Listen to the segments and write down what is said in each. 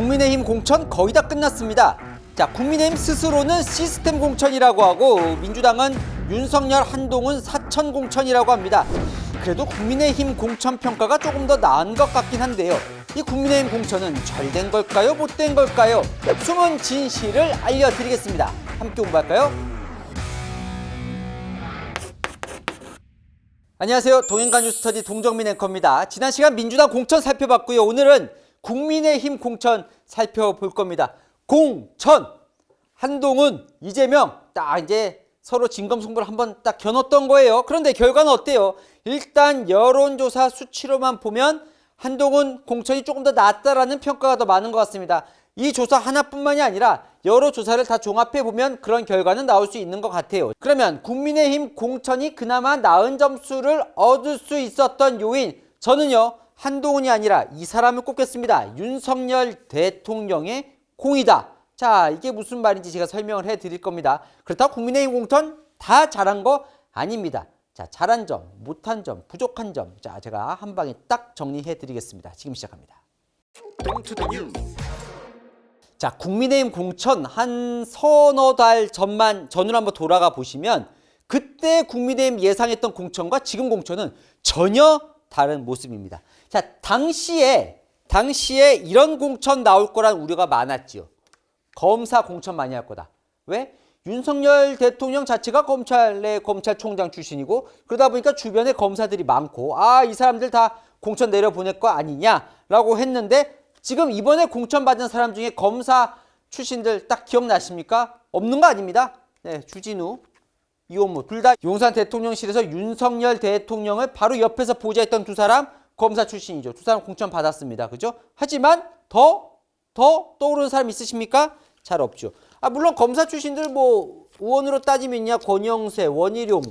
국민의힘 공천 거의 다 끝났습니다. 자, 국민의힘 스스로는 시스템 공천이라고 하고 민주당은 윤석열, 한동훈 사천 공천이라고 합니다. 그래도 국민의힘 공천 평가가 조금 더 나은 것 같긴 한데요. 이 국민의힘 공천은 잘 된 걸까요? 못 된 걸까요? 숨은 진실을 알려드리겠습니다. 함께 공부할까요? 안녕하세요. 동행가 뉴스터디 동정민 앵커입니다. 지난 시간 민주당 공천 살펴봤고요. 오늘은 국민의힘 공천 살펴볼 겁니다. 공천! 한동훈, 이재명 딱 이제 서로 진검승부를 한번 딱 겨눴던 거예요. 그런데 결과는 어때요? 일단 여론조사 수치로만 보면 한동훈 공천이 조금 더 낫다라는 평가가 더 많은 것 같습니다. 이 조사 하나뿐만이 아니라 여러 조사를 다 종합해 보면 그런 결과는 나올 수 있는 것 같아요. 그러면 국민의힘 공천이 그나마 나은 점수를 얻을 수 있었던 요인, 저는요 한동훈이 아니라 이 사람을 꼽겠습니다. 윤석열 대통령의 공이다. 자, 이게 무슨 말인지 제가 설명을 해드릴 겁니다. 그렇다고 국민의힘 공천 다 잘한 거 아닙니다. 자, 잘한 점, 못한 점, 부족한 점, 자, 제가 한 방에 딱 정리해 드리겠습니다. 지금 시작합니다. 자, 국민의힘 공천 한 서너 달 전으로 한번 돌아가 보시면 그때 국민의힘 예상했던 공천과 지금 공천은 전혀 다른 모습입니다. 자, 당시에 이런 공천 나올 거란 우려가 많았지요. 검사 공천 많이 할 거다. 왜? 윤석열 대통령 자체가 검찰총장 출신이고 그러다 보니까 주변에 검사들이 많고 이 사람들 다 공천 내려보낼 거 아니냐라고 했는데 지금 이번에 공천 받은 사람 중에 검사 출신들 딱 기억나십니까? 없는 거 아닙니다. 네, 주진우, 이원무 둘 다 용산 대통령실에서 윤석열 대통령을 바로 옆에서 보좌했던 두 사람 검사 출신이죠. 두 사람 공천 받았습니다. 그죠? 하지만 더 떠오르는 사람 있으십니까? 잘 없죠. 물론 검사 출신들 의원으로 따지면요 권영세, 원희룡,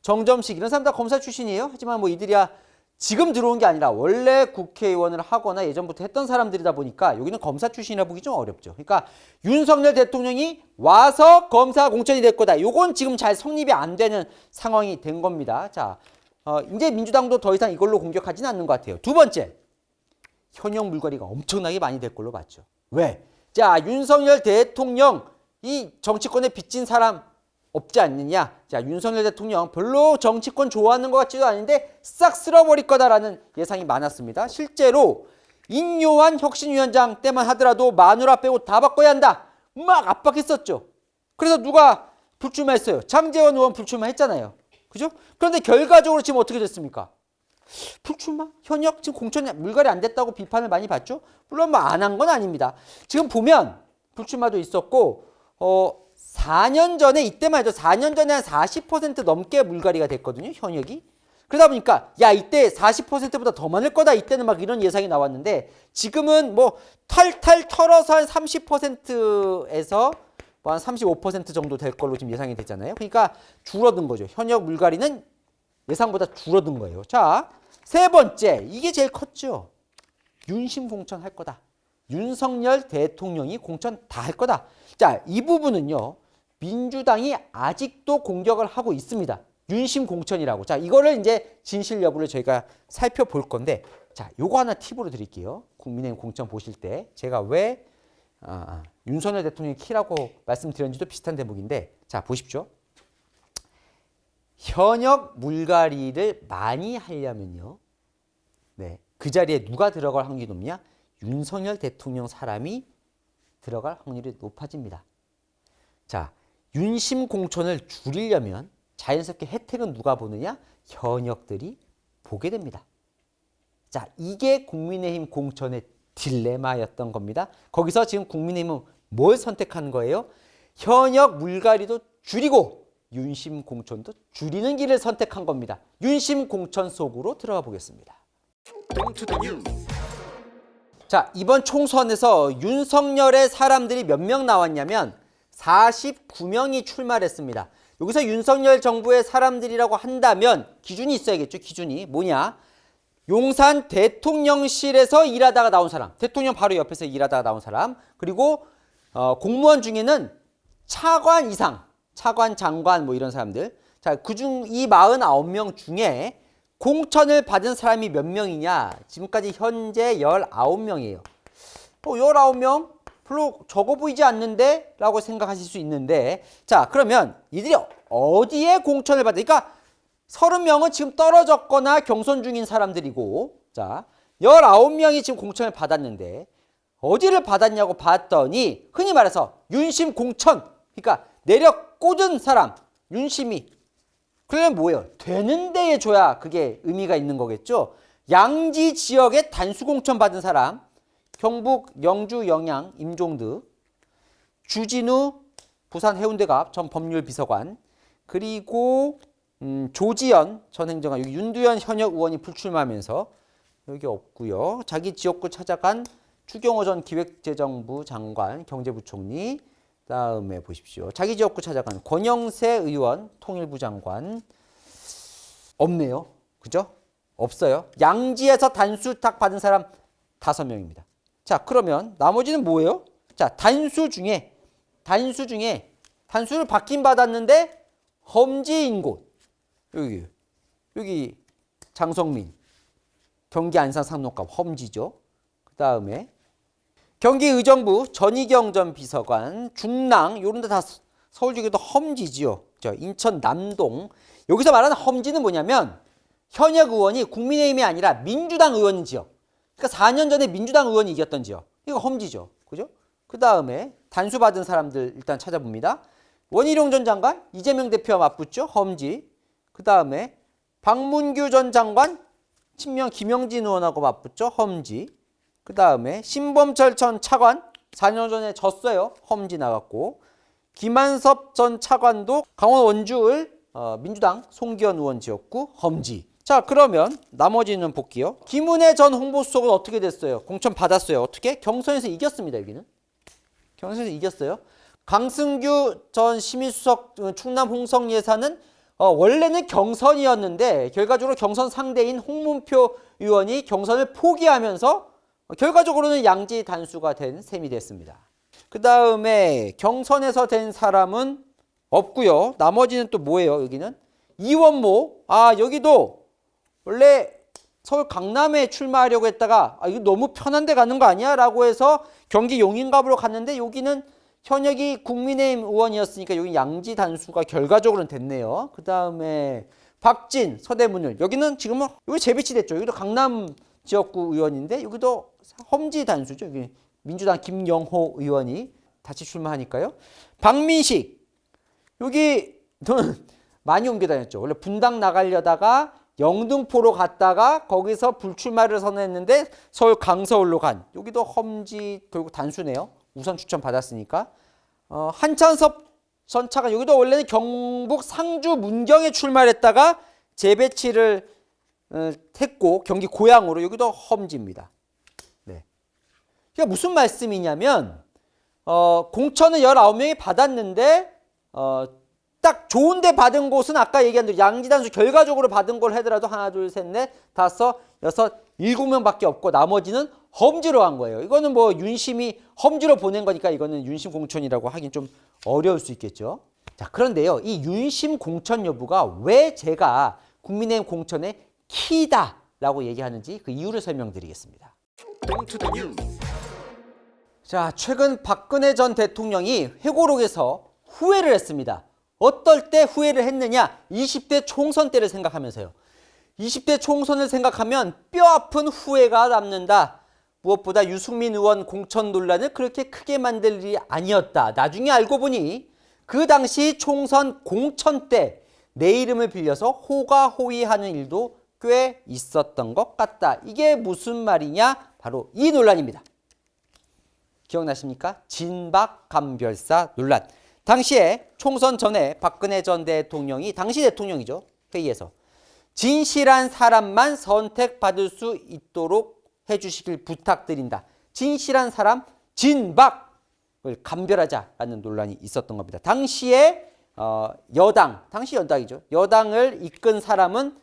정점식 이런 사람 다 검사 출신이에요. 하지만 이들이야 지금 들어온 게 아니라 원래 국회의원을 하거나 예전부터 했던 사람들이다 보니까 여기는 검사 출신이라 보기 좀 어렵죠. 그러니까 윤석열 대통령이 와서 검사 공천이 될 거다. 요건 지금 잘 성립이 안 되는 상황이 된 겁니다. 자, 이제 민주당도 더 이상 이걸로 공격하지는 않는 것 같아요. 두 번째, 현역 물갈이가 엄청나게 많이 될 걸로 봤죠. 왜? 자, 윤석열 대통령 이 정치권에 빚진 사람 없지 않느냐. 자, 윤석열 대통령 별로 정치권 좋아하는 것 같지도 않은데 싹 쓸어버릴 거다라는 예상이 많았습니다. 실제로 인요한 혁신위원장 때만 하더라도 마누라 빼고 다 바꿔야 한다. 막 압박했었죠. 그래서 누가 불출마했어요? 장제원 의원 불출마했잖아요. 그죠? 그런데 결과적으로 지금 어떻게 됐습니까? 불출마? 현역 지금 공천 물갈이 안 됐다고 비판을 많이 받죠? 물론 안 한 건 아닙니다. 지금 보면 불출마도 있었고 4년 전에 이때만 해도 4년 전에 한 40% 넘게 물갈이가 됐거든요. 현역이. 그러다 보니까 이때 40%보다 더 많을 거다. 이때는 막 이런 예상이 나왔는데 지금은 탈탈 털어서 한 30%에서 한 35% 정도 될 걸로 지금 예상이 됐잖아요. 그러니까 줄어든 거죠. 현역 물갈이는 예상보다 줄어든 거예요. 자, 세 번째, 이게 제일 컸죠. 윤심 공천 할 거다. 윤석열 대통령이 공천 다 할 거다. 자, 이 부분은요. 민주당이 아직도 공격을 하고 있습니다. 윤심 공천이라고. 자, 이거를 이제 진실 여부를 저희가 살펴볼 건데 자, 요거 하나 팁으로 드릴게요. 국민의힘 공천 보실 때 제가 왜 윤석열 대통령이 키라고 말씀드렸는지도 비슷한 대목인데 자, 보십시오. 현역 물갈이를 많이 하려면요. 네, 그 자리에 누가 들어갈 확률이 높냐? 윤석열 대통령 사람이 들어갈 확률이 높아집니다. 자, 윤심 공천을 줄이려면 자연스럽게 혜택은 누가 보느냐? 현역들이 보게 됩니다. 자, 이게 국민의힘 공천의 딜레마였던 겁니다. 거기서 지금 국민의힘은 뭘 선택한 거예요? 현역 물갈이도 줄이고 윤심 공천도 줄이는 길을 선택한 겁니다. 윤심 공천 속으로 들어가 보겠습니다. 자, 이번 총선에서 윤석열의 사람들이 몇 명 나왔냐면 49명이 출마를 했습니다. 여기서 윤석열 정부의 사람들이라고 한다면 기준이 있어야겠죠. 기준이 뭐냐? 용산 대통령실에서 일하다가 나온 사람, 대통령 바로 옆에서 일하다가 나온 사람, 그리고 공무원 중에는 차관 이상, 차관, 장관 이런 사람들. 자, 그중 이 49명 중에 공천을 받은 사람이 몇 명이냐? 지금까지 현재 19명이에요. 19명 별로 적어 보이지 않는데? 라고 생각하실 수 있는데, 자, 그러면 이들이 어디에 공천을 받으니까 30명은 지금 떨어졌거나 경선 중인 사람들이고, 자, 19명이 지금 공천을 받았는데, 어디를 받았냐고 봤더니, 흔히 말해서 윤심 공천, 그러니까 내력 꽂은 사람, 윤심이. 그러면 뭐예요? 되는 데에 줘야 그게 의미가 있는 거겠죠? 양지 지역에 단수 공천 받은 사람, 경북, 영주, 영양, 임종득, 주진우, 부산 해운대갑 전 법률비서관, 그리고 조지연 전 행정관, 여기 윤두현 현역 의원이 불출마하면서 여기 없고요. 자기 지역구 찾아간 추경호 전 기획재정부 장관, 경제부총리, 다음에 보십시오. 자기 지역구 찾아간 권영세 의원, 통일부 장관, 없네요. 그죠? 없어요. 양지에서 단수탁 받은 사람 5명입니다. 자, 그러면 나머지는 뭐예요? 자, 단수 중에 단수를 받긴 받았는데 험지인 곳. 여기 장성민, 경기 안산 상록갑 험지죠. 그다음에 경기 의정부 전희경 전 비서관, 중랑 요런 데 다 서울 중에도 험지지요. 인천 남동. 여기서 말하는 험지는 뭐냐면 현역 의원이 국민의힘이 아니라 민주당 의원인 지역. 그러니까 4년 전에 민주당 의원이 이겼던 지역. 이거 험지죠. 그죠? 그 다음에 단수 받은 사람들 일단 찾아봅니다. 원희룡 전 장관, 이재명 대표와 맞붙죠. 험지. 그 다음에 박문규 전 장관, 친명 김영진 의원하고 맞붙죠. 험지. 그 다음에 신범철 전 차관, 4년 전에 졌어요. 험지 나갔고. 김한섭 전 차관도 강원 원주을 민주당 송기현 의원 지역구 험지. 자, 그러면 나머지는 볼게요. 김은혜 전 홍보수석은 어떻게 됐어요? 공천 받았어요. 어떻게? 경선에서 이겼습니다. 여기는. 경선에서 이겼어요. 강승규 전 심의수석 충남 홍성 예산은 원래는 경선이었는데 결과적으로 경선 상대인 홍문표 의원이 경선을 포기하면서 결과적으로는 양지 단수가 된 셈이 됐습니다. 그 다음에 경선에서 된 사람은 없고요. 나머지는 또 뭐예요? 여기는 이원모. 여기도 원래 서울 강남에 출마하려고 했다가 이거 너무 편한 데 가는 거 아니야? 라고 해서 경기 용인갑으로 갔는데 여기는 현역이 국민의힘 의원이었으니까 여기 양지 단수가 결과적으로는 됐네요. 그 다음에 박진 서대문을. 여기는 지금은 여기 재배치됐죠. 여기도 강남 지역구 의원인데 여기도 험지 단수죠. 여기 민주당 김영호 의원이 다시 출마하니까요. 박민식. 여기 저는 많이 옮겨 다녔죠. 원래 분당 나가려다가 영등포로 갔다가 거기서 불출마를 선언했는데 서울 강서울로 간. 여기도 험지 결국 단수네요. 우선 추천 받았으니까. 한찬섭 전 차관. 여기도 원래는 경북 상주 문경에 출마를 했다가 재배치를 했고 경기 고양으로. 여기도 험지입니다. 네. 그러니까 무슨 말씀이냐면 공천을 19명이 받았는데 딱 좋은데 받은 곳은 아까 얘기한 대로 양지단수 결과적으로 받은 걸 하더라도 하나, 둘, 셋, 넷, 다섯, 여섯, 7명밖에 없고 나머지는 험지로 한 거예요. 이거는 뭐 윤심이 험지로 보낸 거니까 이거는 윤심 공천이라고 하긴 좀 어려울 수 있겠죠. 자, 그런데요. 이 윤심 공천 여부가 왜 제가 국민의힘 공천의 키다라고 얘기하는지 그 이유를 설명드리겠습니다. 자, 최근 박근혜 전 대통령이 회고록에서 후회를 했습니다. 어떨 때 후회를 했느냐? 20대 총선 때를 생각하면서요. 20대 총선을 생각하면 뼈아픈 후회가 남는다. 무엇보다 유승민 의원 공천 논란을 그렇게 크게 만들 일이 아니었다. 나중에 알고 보니 그 당시 총선 공천 때 내 이름을 빌려서 호가호위하는 일도 꽤 있었던 것 같다. 이게 무슨 말이냐? 바로 이 논란입니다. 기억나십니까? 진박감별사 논란. 당시에 총선 전에 박근혜 전 대통령이 당시 대통령이죠. 회의에서 진실한 사람만 선택받을 수 있도록 해주시길 부탁드린다. 진실한 사람 진박을 감별하자라는 논란이 있었던 겁니다. 당시에 여당, 당시 여당이죠. 여당을 이끈 사람은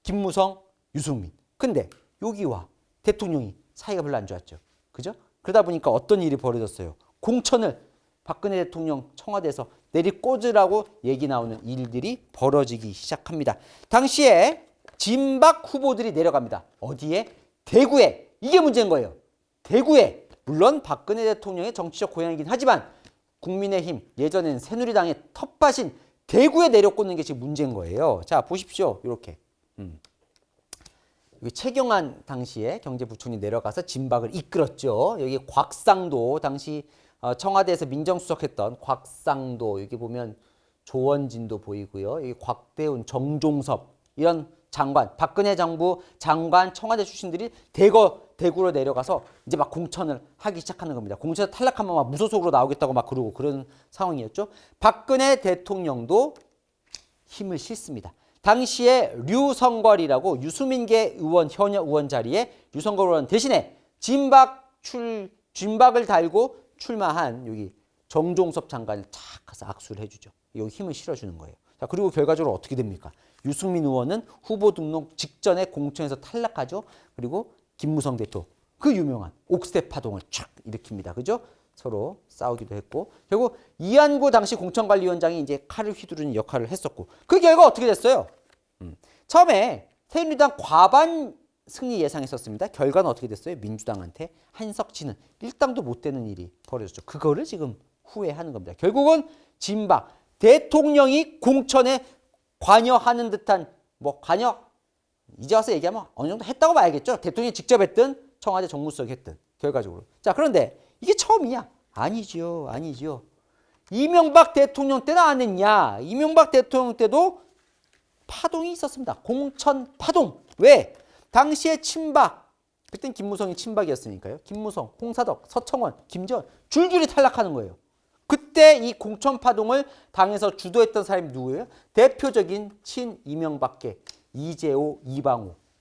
김무성, 유승민. 근데 여기와 대통령이 사이가 별로 안 좋았죠. 그죠? 그러다 보니까 어떤 일이 벌어졌어요. 공천을 박근혜 대통령 청와대에서 내리꽂으라고 얘기 나오는 일들이 벌어지기 시작합니다. 당시에 진박 후보들이 내려갑니다. 어디에? 대구에. 이게 문제인 거예요. 대구에 물론 박근혜 대통령의 정치적 고향이긴 하지만 국민의힘 예전에는 새누리당의 텃밭인 대구에 내려꽂는 게 지금 문제인 거예요. 자 보십시오. 이렇게 여기 최경환 당시에 경제부총리 내려가서 진박을 이끌었죠. 여기 곽상도 당시 청와대에서 민정수석했던 곽상도, 여기 보면 조원진도 보이고요. 여기 곽대훈, 정종섭 이런 장관, 박근혜 정부 장관, 청와대 출신들이 대구로 내려가서 이제 막 공천을 하기 시작하는 겁니다. 공천에 탈락하면 막 무소속으로 나오겠다고 막 그러고 그런 상황이었죠. 박근혜 대통령도 힘을 실습니다. 당시에 류성걸이라고 유수민계 의원 현역 의원 자리에 류성걸 의원 대신에 진박을 달고 출마한 여기 정종섭 장관을 탁 가서 악수를 해주죠. 여기 힘을 실어주는 거예요. 자, 그리고 결과적으로 어떻게 됩니까? 유승민 의원은 후보 등록 직전에 공천에서 탈락하죠. 그리고 김무성 대표, 그 유명한 옥새 파동을 촥 일으킵니다. 그죠? 서로 싸우기도 했고, 결국 이한구 당시 공천관리위원장이 이제 칼을 휘두르는 역할을 했었고, 그 결과 어떻게 됐어요? 처음에 새누리당 과반 승리 예상했었습니다. 결과는 어떻게 됐어요? 민주당한테 한석치는 일당도 못 되는 일이 벌어졌죠. 그거를 지금 후회하는 겁니다. 결국은 진박, 대통령이 공천에 관여하는 듯한, 뭐 관여, 이제 와서 얘기하면 어느 정도 했다고 봐야겠죠. 대통령이 직접 했든 청와대 정무수석이 했든 결과적으로. 자, 그런데 이게 처음이냐? 아니죠. 이명박 대통령 때는 안 했냐? 이명박 대통령 때도 파동이 있었습니다. 공천 파동. 왜? 당시에 친박, 그땐 김무성이 친박이었으니까요. 김무성, 홍사덕, 서청원, 김재원 줄줄이 탈락하는 거예요. 그때 이 공천 파동을 당에서 주도했던 사람이 누구예요? 대표적인 친이명박계 이재호,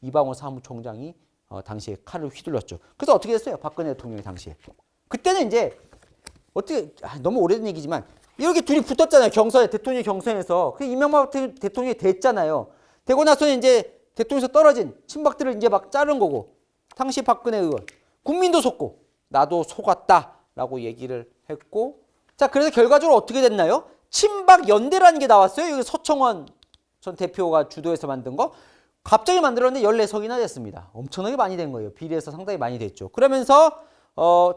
이방호 사무총장이 당시에 칼을 휘둘렀죠. 그래서 어떻게 됐어요? 박근혜 대통령이 당시에. 그때는 이제 어떻게 너무 오래된 얘기지만 이렇게 둘이 붙었잖아요. 경선에, 대통령 경선에서. 그 이명박 대통령이 됐잖아요. 되고 나서는 이제 대통령에서 떨어진 친박들을 이제 막 자른 거고, 당시 박근혜 의원 국민도 속고 나도 속았다라고 얘기를 했고, 자, 그래서 결과적으로 어떻게 됐나요? 친박 연대라는 게 나왔어요. 여기 서청원 전 대표가 주도해서 만든 거. 갑자기 만들었는데 14석이나 됐습니다. 엄청나게 많이 된 거예요. 비례해서 상당히 많이 됐죠. 그러면서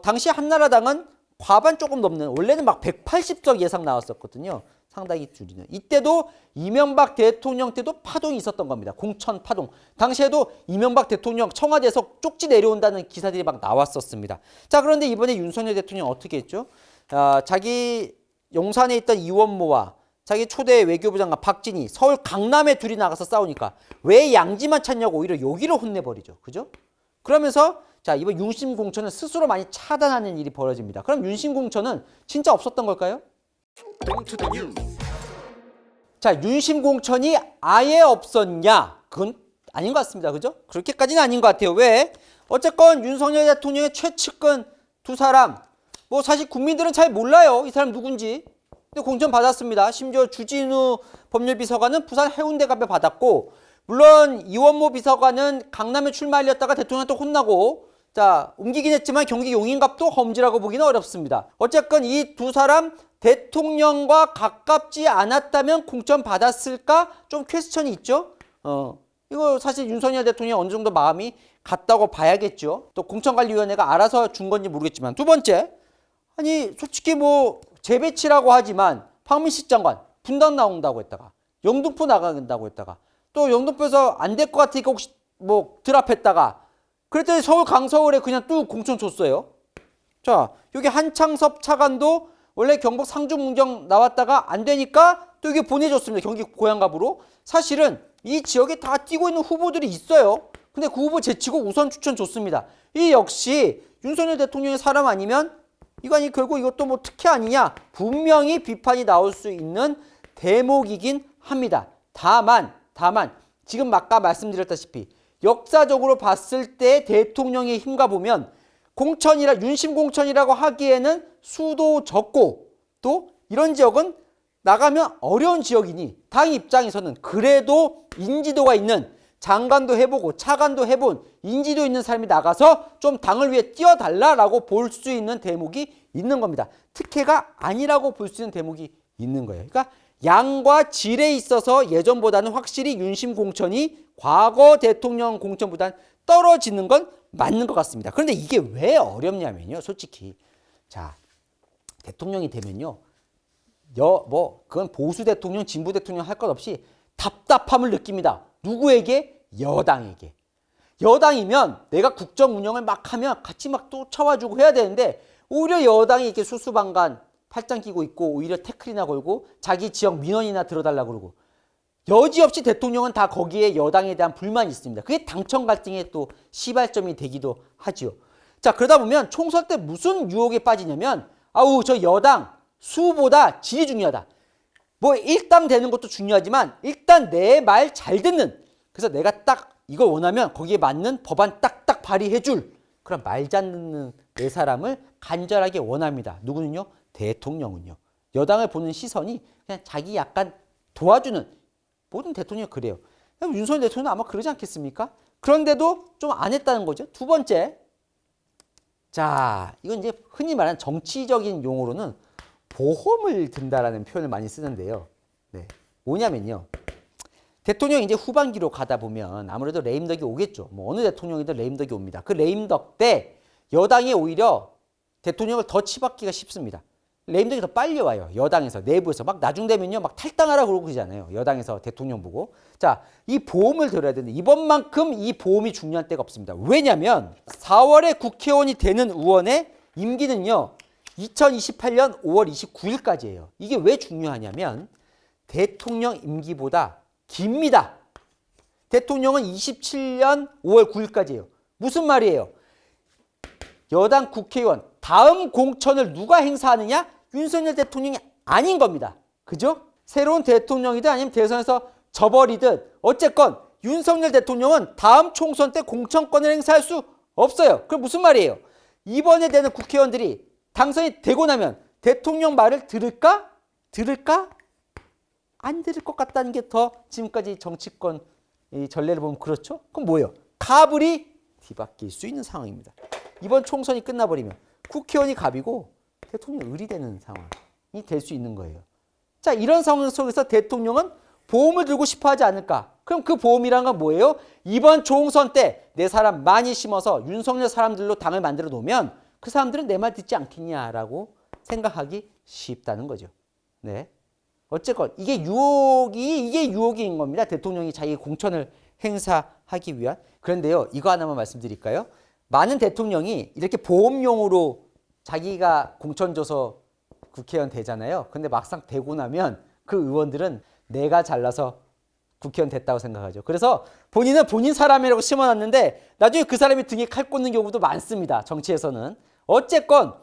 당시 한나라당은 과반 조금 넘는, 원래는 막 180석 예상 나왔었거든요. 상당히 줄이는. 이때도 이명박 대통령 때도 파동이 있었던 겁니다. 공천 파동. 당시에도 이명박 대통령 청와대에서 쪽지 내려온다는 기사들이 막 나왔었습니다. 자, 그런데 이번에 윤석열 대통령 어떻게 했죠? 자기 용산에 있던 이원모와 자기 초대 외교부 장관 박진희, 서울 강남에 둘이 나가서 싸우니까 왜 양지만 찾냐고 오히려 여기를 혼내버리죠. 그죠? 그러면서 자, 이번 윤심 공천을 스스로 많이 차단하는 일이 벌어집니다. 그럼 윤심 공천은 진짜 없었던 걸까요? 자, 윤심 공천이 아예 없었냐? 그건 아닌 것 같습니다. 그죠? 그렇게까지는 아닌 것 같아요. 왜? 어쨌건 윤석열 대통령의 최측근 두 사람, 뭐 사실 국민들은 잘 몰라요. 이 사람 누군지. 근데 공천 받았습니다. 심지어 주진우 법률비서관은 부산 해운대갑에 받았고, 물론 이원모 비서관은 강남에 출마하려다가 대통령한테 혼나고, 자, 옮기긴 했지만 경기 용인갑도 험지라고 보기는 어렵습니다. 어쨌건 이 두 사람 대통령과 가깝지 않았다면 공천 받았을까? 좀 퀘스천이 있죠. 이거 사실 윤석열 대통령이 어느 정도 마음이 같다고 봐야겠죠. 또 공천관리위원회가 알아서 준 건지 모르겠지만, 두 번째, 아니 솔직히 뭐 재배치라고 하지만 박민식 장관 분당 나온다고 했다가 영등포 나간다고 했다가 또 영등포에서 안 될 것 같으니까 혹시 뭐 드랍했다가 그랬더니 서울 강서울에 그냥 뚝 공천 줬어요. 자, 여기 한창섭 차관도 원래 경북 상주 문경 나왔다가 안 되니까 또 여기 보내줬습니다. 경기 고향갑으로. 사실은 이 지역에 다 뛰고 있는 후보들이 있어요. 근데 그 후보 제치고 우선 추천 줬습니다. 이 역시 윤석열 대통령의 사람 아니면 이거 결국 이것도 뭐 특혜 아니냐? 분명히 비판이 나올 수 있는 대목이긴 합니다. 다만 지금 아까 말씀드렸다시피 역사적으로 봤을 때 대통령의 힘과 보면 윤심 공천이라고 하기에는 수도 적고 또 이런 지역은 나가면 어려운 지역이니 당 입장에서는 그래도 인지도가 있는, 장관도 해보고 차관도 해본 인지도 있는 사람이 나가서 좀 당을 위해 뛰어달라라고 볼 수 있는 대목이 있는 겁니다. 특혜가 아니라고 볼 수 있는 대목이 있는 거예요. 그러니까 양과 질에 있어서 예전보다는 확실히 윤심 공천이 과거 대통령 공천보다는 떨어지는 건 맞는 것 같습니다. 그런데 이게 왜 어렵냐면요. 솔직히. 자, 대통령이 되면요. 그건 보수 대통령, 진보 대통령 할 것 없이 답답함을 느낍니다. 누구에게? 여당에게. 여당이면 내가 국정 운영을 막 하면 같이 막 쫓아와주고 해야 되는데 오히려 여당이 이렇게 수수방관 팔짱 끼고 있고 오히려 태클이나 걸고 자기 지역 민원이나 들어달라고 그러고 여지없이 대통령은 다 거기에 여당에 대한 불만이 있습니다. 그게 당청 갈등의 또 시발점이 되기도 하지요. 자, 그러다 보면 총선 때 무슨 유혹에 빠지냐면 아우 저 여당 수보다 질이 중요하다. 뭐 일당 되는 것도 중요하지만 일단 내 말 잘 듣는 그래서 내가 딱 이걸 원하면 거기에 맞는 법안 딱딱 발의해줄 그런 말 잘 듣는 내 사람을 간절하게 원합니다. 누구는요? 대통령은요. 여당을 보는 시선이 그냥 자기 약간 도와주는 모든 대통령이 그래요. 윤석열 대통령은 아마 그러지 않겠습니까? 그런데도 좀 안 했다는 거죠. 두 번째. 자, 이건 이제 흔히 말하는 정치적인 용어로는 보험을 든다라는 표현을 많이 쓰는데요. 네. 뭐냐면요. 대통령이 이제 후반기로 가다 보면 아무래도 레임덕이 오겠죠. 뭐 어느 대통령이든 레임덕이 옵니다. 그 레임덕 때 여당이 오히려 대통령을 더 치받기가 쉽습니다. 레임덕이 더 빨리 와요. 여당에서 내부에서 막 나중 되면요 막 탈당하라 그러고 그러잖아요. 여당에서 대통령 보고. 자, 이 보험을 들어야 되는데 이번만큼 이 보험이 중요한 때가 없습니다. 왜냐면 4월에 국회의원이 되는 의원의 임기는요 2028년 5월 29일까지예요. 이게 왜 중요하냐면 대통령 임기보다 깁니다. 대통령은 27년 5월 9일까지예요. 무슨 말이에요? 여당 국회의원 다음 공천을 누가 행사하느냐? 윤석열 대통령이 아닌 겁니다. 그죠? 새로운 대통령이든 아니면 대선에서 져버리든 어쨌건 윤석열 대통령은 다음 총선 때 공천권을 행사할 수 없어요. 그럼 무슨 말이에요? 이번에 되는 국회의원들이 당선이 되고 나면 대통령 말을 들을까? 안 들을 것 같다는 게 더 지금까지 정치권 전례를 보면 그렇죠? 그럼 뭐예요? 갑을이 뒤바뀔 수 있는 상황입니다. 이번 총선이 끝나버리면 국회의원이 갑이고 대통령이 을이 되는 상황이 될 수 있는 거예요. 자, 이런 상황 속에서 대통령은 보험을 들고 싶어 하지 않을까? 그럼 그 보험이란 건 뭐예요? 이번 총선 때 내 사람 많이 심어서 윤석열 사람들로 당을 만들어 놓으면 그 사람들은 내 말 듣지 않겠냐라고 생각하기 쉽다는 거죠. 네. 어쨌건 이게 유혹인 겁니다. 대통령이 자기 공천을 행사하기 위한. 그런데요, 이거 하나만 말씀드릴까요? 많은 대통령이 이렇게 보험용으로 자기가 공천 줘서 국회의원 되잖아요. 근데 막상 되고 나면 그 의원들은 내가 잘나서 국회의원 됐다고 생각하죠. 그래서 본인은 본인 사람이라고 심어놨는데 나중에 그 사람이 등에 칼 꽂는 경우도 많습니다. 정치에서는. 어쨌건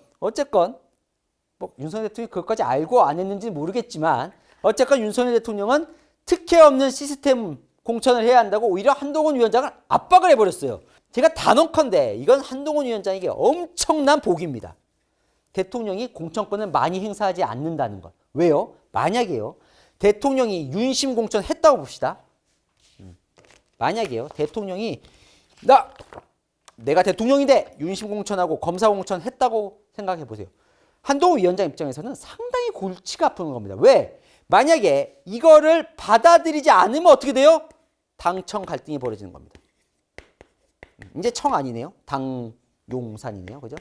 뭐 윤석열 대통령이 그것까지 알고 안 했는지 모르겠지만 어쨌건 윤석열 대통령은 특혜 없는 시스템 공천을 해야 한다고 오히려 한동훈 위원장을 압박을 해버렸어요. 제가 단언컨대 이건 한동훈 위원장에게 엄청난 복입니다. 대통령이 공천권을 많이 행사하지 않는다는 것. 왜요? 만약에요. 대통령이 윤심 공천했다고 봅시다. 만약에요. 대통령이 내가 대통령인데 윤심 공천하고 검사 공천했다고 생각해 보세요. 한동훈 위원장 입장에서는 상당히 골치가 아픈 겁니다. 왜? 만약에 이거를 받아들이지 않으면 어떻게 돼요? 당청 갈등이 벌어지는 겁니다. 이제 청 아니네요. 당 용산이네요. 그죠?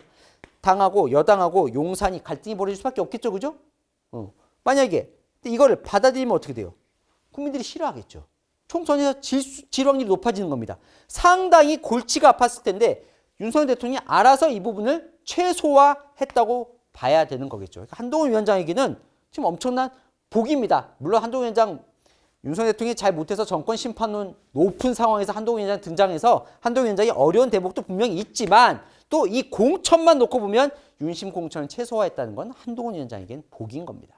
당하고 여당하고 용산이 갈등이 벌어질 수밖에 없겠죠. 그죠? 만약에 이거를 받아들이면 어떻게 돼요? 국민들이 싫어하겠죠. 총선에서 질 확률이 높아지는 겁니다. 상당히 골치가 아팠을 텐데 윤석열 대통령이 알아서 이 부분을 최소화했다고 봐야 되는 거겠죠. 한동훈 위원장에게는 지금 엄청난 복입니다. 물론 한동훈 위원장 윤석열 대통령이 잘 못해서 정권 심판은 높은 상황에서 한동훈 위원장 등장해서 한동훈 위원장이 어려운 대목도 분명히 있지만 또 이 공천만 놓고 보면 윤심 공천을 최소화했다는 건 한동훈 위원장에게는 복인 겁니다.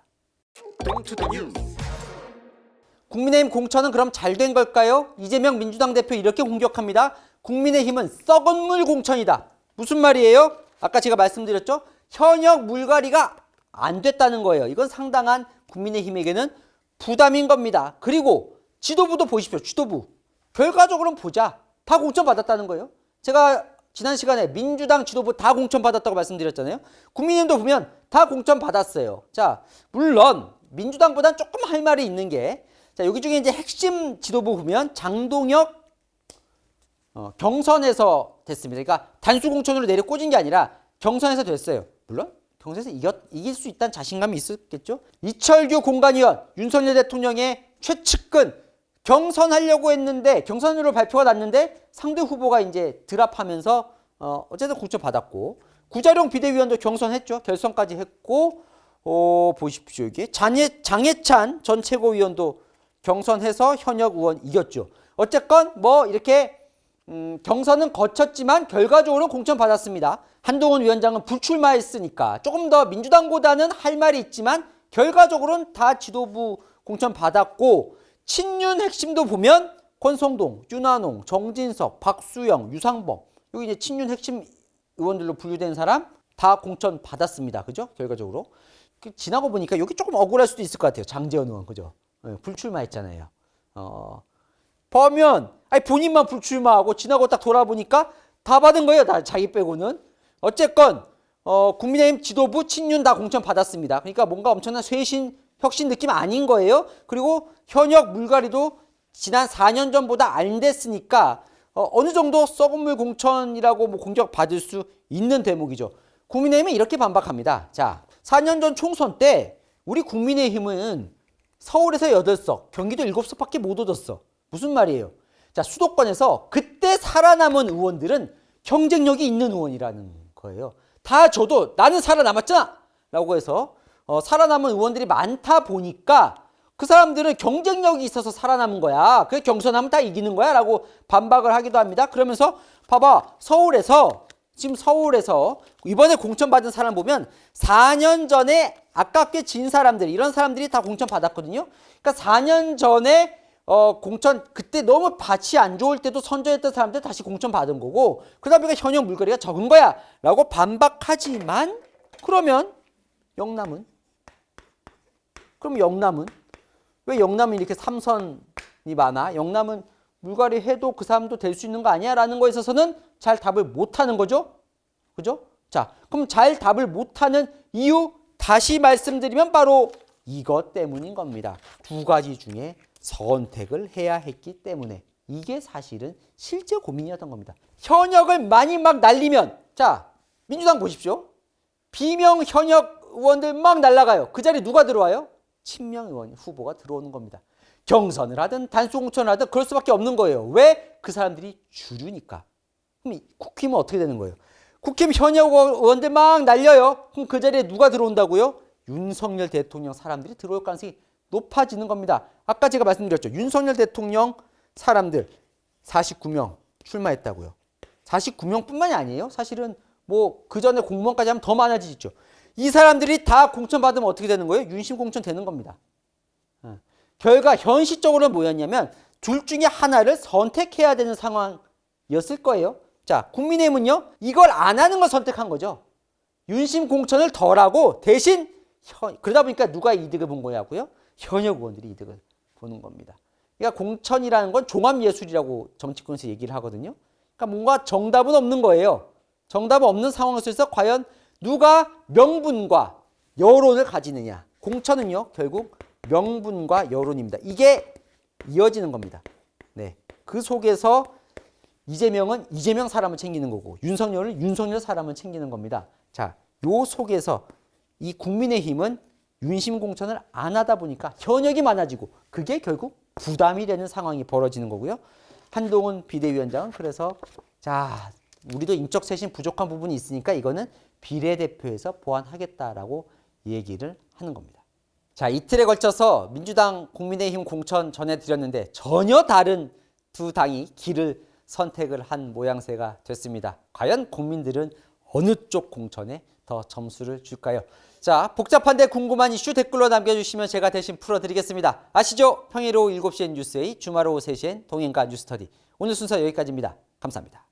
국민의힘 공천은 그럼 잘 된 걸까요? 이재명 민주당 대표 이렇게 공격합니다. 국민의힘은 썩은 물 공천이다. 무슨 말이에요? 아까 제가 말씀드렸죠? 현역 물갈이가 안 됐다는 거예요. 이건 상당한 국민의힘에게는 부담인 겁니다. 그리고 지도부도 보십시오. 지도부. 결과적으로는 보자. 다 공천 받았다는 거예요. 제가 지난 시간에 민주당 지도부 다 공천 받았다고 말씀드렸잖아요. 국민의힘도 보면 다 공천 받았어요. 자, 물론 민주당보다는 조금 할 말이 있는 게 자, 여기 중에 이제 핵심 지도부 보면 장동혁, 경선에서 됐습니다. 그러니까 단수 공천으로 내려 꽂은 게 아니라 경선에서 됐어요. 물론 경선에서 이길 수 있다는 자신감이 있었겠죠. 이철규 공관위원, 윤석열 대통령의 최측근 경선하려고 했는데 경선으로 발표가 났는데 상대 후보가 이제 드랍하면서 어쨌든 공천 받았고, 구자룡 비대위원도 경선했죠. 결선까지 했고, 보십시오. 이게 장해찬 전 최고위원도 경선해서 현역 의원 이겼죠. 어쨌건 뭐 이렇게 경선은 거쳤지만 결과적으로 공천 받았습니다. 한동훈 위원장은 불출마했으니까 조금 더 민주당보다는 할 말이 있지만 결과적으로는 다 지도부 공천 받았고, 친윤 핵심도 보면 권성동, 윤한홍, 정진석, 박수영, 유상범, 여기 이제 친윤 핵심 의원들로 분류된 사람 다 공천 받았습니다. 그죠? 결과적으로. 지나고 보니까 여기 조금 억울할 수도 있을 것 같아요. 장제원 의원, 그죠? 불출마했잖아요. 보면 아니 본인만 불출마하고 지나고 딱 돌아보니까 다 받은 거예요. 다 자기 빼고는. 어쨌건 국민의힘 지도부 친윤 다 공천 받았습니다. 그러니까 뭔가 엄청난 쇄신, 혁신 느낌 아닌 거예요. 그리고 현역 물갈이도 지난 4년 전보다 안 됐으니까 어느 정도 썩은 물 공천이라고 뭐 공격받을 수 있는 대목이죠. 국민의힘은 이렇게 반박합니다. 자, 4년 전 총선 때 우리 국민의힘은 서울에서 8석, 경기도 7석밖에 못 얻었어. 무슨 말이에요? 자, 수도권에서 그때 살아남은 의원들은 경쟁력이 있는 의원이라는 거예요. 다 줘도 나는 살아남았잖아! 라고 해서 살아남은 의원들이 많다 보니까 그 사람들은 경쟁력이 있어서 살아남은 거야. 그래 경선하면 다 이기는 거야 라고 반박을 하기도 합니다. 그러면서 봐봐, 지금 서울에서 이번에 공천 받은 사람 보면 4년 전에 아깝게 진 사람들, 이런 사람들이 다 공천 받았거든요. 그러니까 4년 전에 공천 그때 너무 밭이 안 좋을 때도 선전했던 사람들 다시 공천 받은 거고, 그러다 보니까 현역 물거리가 적은 거야 라고 반박하지만, 그러면 영남은 왜 영남은 이렇게 삼선이 많아? 영남은 물갈이 해도 그 사람도 될 수 있는 거 아니야? 라는 거에 있어서는 잘 답을 못하는 거죠. 그죠? 자, 그럼 잘 답을 못하는 이유 다시 말씀드리면 바로 이것 때문인 겁니다. 두 가지 중에 선택을 해야 했기 때문에. 이게 사실은 실제 고민이었던 겁니다. 현역을 많이 막 날리면, 자, 민주당 보십시오. 비명 현역 의원들 막 날라가요. 그 자리에 누가 들어와요? 친명 의원 후보가 들어오는 겁니다. 경선을 하든 단수 공천을 하든 그럴 수밖에 없는 거예요. 왜? 그 사람들이 주류니까. 그럼 국힘은 어떻게 되는 거예요? 국힘 현역 의원들 막 날려요. 그럼 그 자리에 누가 들어온다고요? 윤석열 대통령 사람들이 들어올 가능성이 높아지는 겁니다. 아까 제가 말씀드렸죠. 윤석열 대통령 사람들 49명 출마했다고요. 49명뿐만이 아니에요. 사실은 뭐 그 전에 공무원까지 하면 더 많아지죠. 이 사람들이 다 공천 받으면 어떻게 되는 거예요? 윤심 공천 되는 겁니다. 결과 현실적으로는 뭐였냐면 둘 중에 하나를 선택해야 되는 상황이었을 거예요. 자, 국민의힘은요, 이걸 안 하는 걸 선택한 거죠. 윤심 공천을 덜 하고 대신 그러다 보니까 누가 이득을 본 거냐고요? 현역 의원들이 이득을 보는 겁니다. 그러니까 공천이라는 건 종합예술이라고 정치권에서 얘기를 하거든요. 그러니까 뭔가 정답은 없는 거예요. 정답은 없는 상황 속에서 과연 누가 명분과 여론을 가지느냐. 공천은요, 결국 명분과 여론입니다. 이게 이어지는 겁니다. 네, 그 속에서 이재명은 이재명 사람을 챙기는 거고, 윤석열은 윤석열 사람을 챙기는 겁니다. 자, 요 속에서 이 국민의힘은 윤심 공천을 안 하다 보니까 현역이 많아지고 그게 결국 부담이 되는 상황이 벌어지는 거고요. 한동훈 비대위원장은 그래서 자, 우리도 인적 쇄신 부족한 부분이 있으니까 이거는 비례대표에서 보완하겠다라고 얘기를 하는 겁니다. 자, 이틀에 걸쳐서 민주당 국민의힘 공천 전해드렸는데 전혀 다른 두 당이 길을 선택을 한 모양새가 됐습니다. 과연 국민들은 어느 쪽 공천에 더 점수를 줄까요? 자, 복잡한데 궁금한 이슈 댓글로 남겨주시면 제가 대신 풀어드리겠습니다. 아시죠? 평일 오후 7시엔 뉴스의 주말 오후 3시엔 동행과 뉴스터디. 오늘 순서 여기까지입니다. 감사합니다.